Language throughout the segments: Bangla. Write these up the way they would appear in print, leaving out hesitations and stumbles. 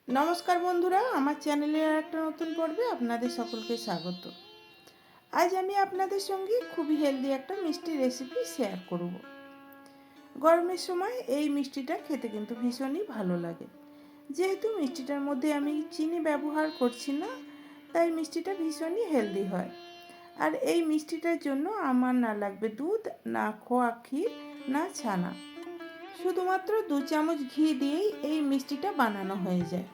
নমস্কার বন্ধুরা, আমার চ্যানেলের একটা নতুন পর্বে আপনাদের সকলকে স্বাগত। আজ আমি আপনাদের সঙ্গে খুবই হেলদি একটা মিষ্টি রেসিপি শেয়ার করব। গরমের সময় এই মিষ্টিটা খেতে কিন্তু ভীষণই ভালো লাগে। যেহেতু মিষ্টিটার মধ্যে আমি চিনি ব্যবহার করছি না, তাই মিষ্টিটা ভীষণই হেলদি হয়। আর এই মিষ্টিটার জন্য আমার না লাগবে দুধ, না খোয়া ক্ষীর, না ছানা। শুধুমাত্র 2 চামচ ঘি দিয়েই এই মিষ্টিটা বানানো হয়ে যায়।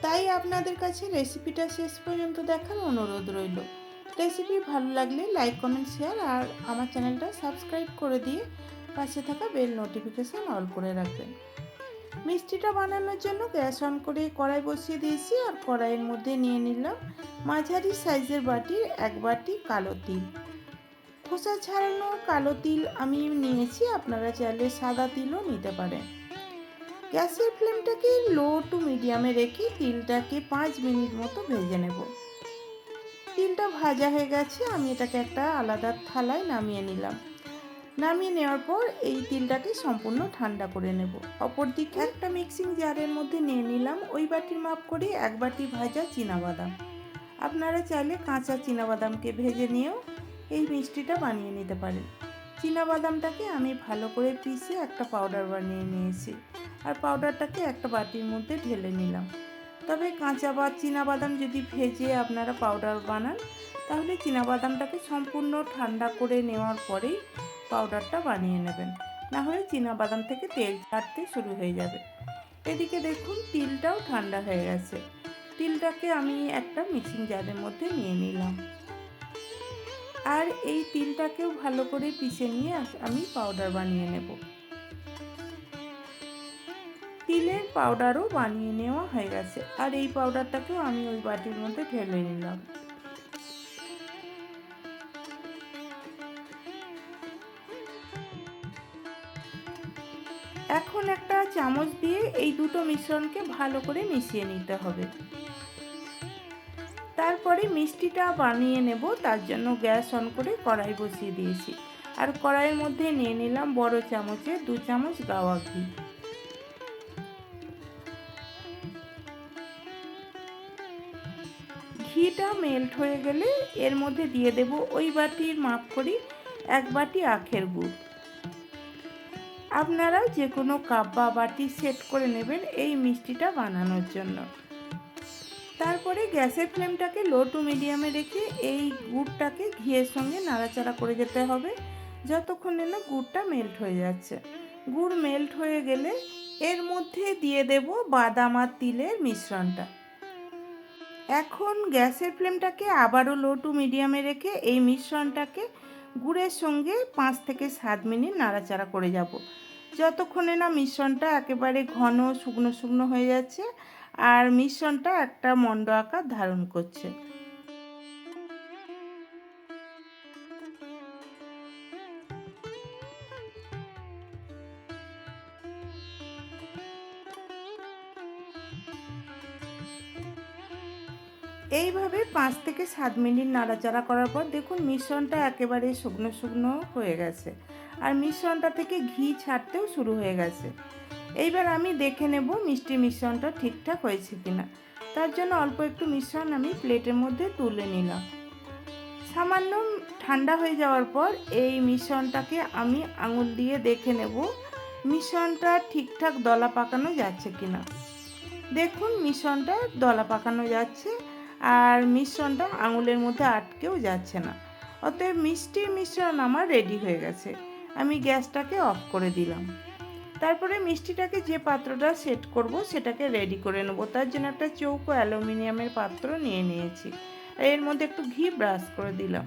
তাই আপনাদের কাছে রেসিপিটা শেষ পর্যন্ত দেখার অনুরোধ রইল। রেসিপি ভালো লাগলে লাইক, কমেন্ট, শেয়ার আর আমার চ্যানেলটা সাবস্ক্রাইব করে দিয়ে পাশে থাকা বেল নোটিফিকেশান অল করে রাখবেন। মিষ্টিটা বানানোর জন্য গ্যাস অন করে কড়াই বসিয়ে দিয়েছি আর কড়াইয়ের মধ্যে নিয়ে নিলাম মাঝারি সাইজের বাটির 1 বাটি কালো তিল। খোসা ছাড়ানো কালো তিল আমি নিয়েছি, আপনারা চাইলে সাদা তিলও নিতে পারেন। গ্যাসের ফ্লেমটাকে লো টু মিডিয়ামে রেখে তিলটাকে 5 মিনিট মতো ভেজে নেব। তিলটা ভাজা হয়ে গেছে, আমি এটাকে একটা আলাদা থালায় নামিয়ে নিলাম। নামিয়ে নেওয়ার পর এই তিলটাকে সম্পূর্ণ ঠান্ডা করে নেব। অপরদিকে একটা মিক্সিং জারের মধ্যে নিয়ে নিলাম ওই বাটির মাপ করে 1 বাটি ভাজা চীনাবাদাম। আপনারা চাইলে কাঁচা চীনাবাদামকে ভেজে নিয়েও এই মিষ্টিটা বানিয়ে নিতে পারেন। চীনাবাদামটাকে আমি ভালো করে পিষে একটা পাউডার বানিয়ে নিয়েছি আর পাউডারটাকে একটা বাটির মধ্যে ঢেলে নিলাম। তবে কাঁচা বা চীনাবাদাম যদি ভেজে আপনারা পাউডার বানান, তাহলে চীনাবাদামটাকে সম্পূর্ণ ঠান্ডা করে নেওয়ার পরেই পাউডারটা বানিয়ে নেবেন, না হলে চীনাবাদাম থেকে তেল ছাড়তে শুরু হয়ে যাবে। এদিকে দেখুন তিলটাও ঠান্ডা হয়ে গেছে। তিলটাকে আমি একটা মিক্সিং জারের মধ্যে নিয়ে নিলাম আর এই তিলটাকেও ভালো করে পিষে নিয়ে আমি পাউডার বানিয়ে নেব। তিলের পাউডারও বানিয়ে নেওয়া হয়ে গেছে আর এই পাউডারটাকেও আমি ওই বাটির মধ্যে ঢেলে নিলাম। এখন একটা চামচ দিয়ে এই দুটো মিশ্রণকে ভালো করে মিশিয়ে নিতে হবে। তারপরে মিষ্টিটা বানিয়ে নেব, তার জন্য গ্যাস অন করে কড়াই বসিয়ে দিয়েছি আর কড়াইয়ের মধ্যে নিয়ে নিলাম বড় চামচে 2 চামচ গাওয়া ঘি। ঘিটা মেল্ট হয়ে গেলে এর মধ্যে দিয়ে দেব ওই বাটির মাপ করে 1 বাটি আখের গুড়। আপনারা যে কোনো কাপ বা বাটি সেট করে নেবেন এই মিষ্টিটা বানানোর জন্য। তারপরে গ্যাসের ফ্লেমটাকে লো টু মিডিয়ামে রেখে এই গুড়টাকে ঘিয়ের সঙ্গে নাড়াচাড়া করে যেতে হবে যতক্ষণে না গুড়টা মেল্ট হয়ে যাচ্ছে। গুড় মেল্ট হয়ে গেলে এর মধ্যে দিয়ে দেব বাদাম আর তিলের মিশ্রণটা। এখন গ্যাসের ফ্লেমটাকে আবারও লো টু মিডিয়ামে রেখে এই মিশ্রণটাকে গুড়ের সঙ্গে 5 থেকে 7 মিনিট নাড়াচাড়া করে যাব যতক্ষণে না মিশ্রণটা একেবারে ঘন শুকনো শুকনো হয়ে যাচ্ছে আর মিশ্রণটা একটা মন্ড আকার ধারণ করছে। এইভাবে 5 থেকে 7 মিনিট নাড়াচাড়া করার পর দেখুন মিশ্রণটা একেবারে শুকনো শুকনো হয়ে গেছে আর মিশ্রণটা থেকে ঘি ছাড়তেও শুরু হয়ে গেছে। এইবার আমি দেখে নেব মিষ্টি মিশ্রণটা ঠিকঠাক হয়েছে কিনা। তার জন্য অল্প একটু মিশ্রণ আমি প্লেটের মধ্যে তুলে নিলাম। সামান্য ঠান্ডা হয়ে যাওয়ার পর এই মিশ্রণটাকে আমি আঙুল দিয়ে দেখে নেব মিশ্রণটা ঠিকঠাক দলা পাকানো যাচ্ছে কিনা। দেখুন মিশ্রণটা দলা পাকানো যাচ্ছে আর মিশ্রণটা আঙুলের মধ্যে আটকেও যাচ্ছে না। অতএব মিষ্টির মিশ্রণ আমার রেডি হয়ে গেছে। আমি গ্যাসটাকে অফ করে দিলাম। তারপরে মিষ্টিটাকে যে পাত্রটা সেট করব সেটাকে রেডি করে নেব। তার জন্য একটা চৌকো অ্যালুমিনিয়ামের পাত্র নিয়ে নিয়েছি আর এর মধ্যে একটু ঘি ব্রাশ করে দিলাম।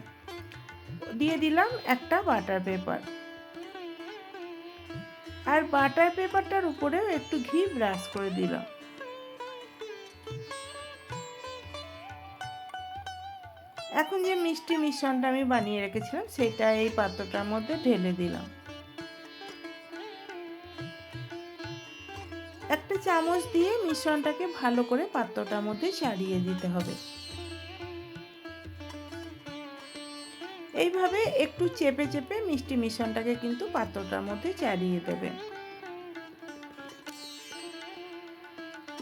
দিয়ে দিলাম একটা বাটার পেপার আর বাটার পেপারটার উপরেও একটু ঘি ব্রাশ করে দিলাম। এখন যে মিষ্টি মিশ্রণটা আমি বানিয়ে রেখেছিলাম সেটা এই পাত্রটার মধ্যে ঢেলে দিলাম। একটা চামচ দিয়ে মিশ্রণটাকে ভালো করে পাত্রটার মধ্যে ছাড়িয়ে দিতে হবে। এইভাবে একটু চেপে চেপে মিষ্টি মিশ্রণটাকে কিন্তু পাত্রটার মধ্যে চাড়িয়ে দেবেন।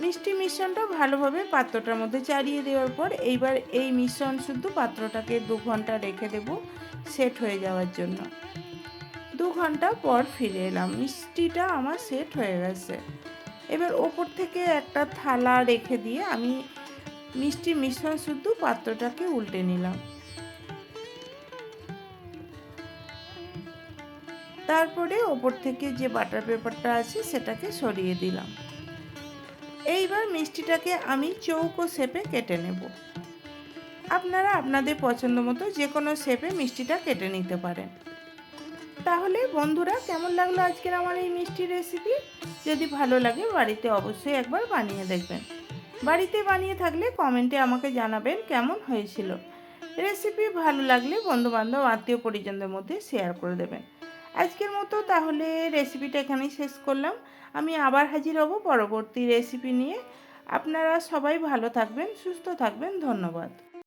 মিষ্টি মিশ্রণটা ভালোভাবে পাত্রটার মধ্যে চাড়িয়ে দেওয়ার পর এইবার এই মিশ্রণ শুদ্ধ পাত্রটাকে 2 ঘন্টা রেখে দেব সেট হয়ে যাওয়ার জন্য। 2 ঘন্টা পর ফিরে এলাম, মিষ্টিটা আমার সেট হয়ে গেছে। এবার ওপর থেকে একটা থালা রেখে দিয়ে আমি মিষ্টি মিশ্রণ শুদ্ধ পাত্রটাকে উল্টে নিলাম। তারপরে ওপর থেকে যে বাটার পেপারটা আছে সেটাকে সরিয়ে দিলাম। এইবার মিষ্টিটাকে আমি চৌকো শেপে কেটে নেব। আপনারা আপনাদের পছন্দ মতো যে কোনো শেপে মিষ্টিটা কেটে নিতে পারেন। তাহলে বন্ধুরা, কেমন লাগলো আজকের আমার এই মিষ্টি রেসিপি? যদি ভালো লাগে বাড়িতে অবশ্যই একবার বানিয়ে দেখবেন। বাড়িতে বানিয়ে থাকলে কমেন্টে আমাকে জানাবেন কেমন হয়েছিল। রেসিপি ভালো লাগলে বন্ধুবান্ধব আত্মীয় পরিজনদের মধ্যে শেয়ার করে দেবেন। আজকের মতো তাহলে রেসিপিটা এখানেই শেষ করলাম। আমি আবার হাজির হব পরবর্তী রেসিপি নিয়ে। আপনারা সবাই ভালো থাকবেন, সুস্থ থাকবেন। ধন্যবাদ।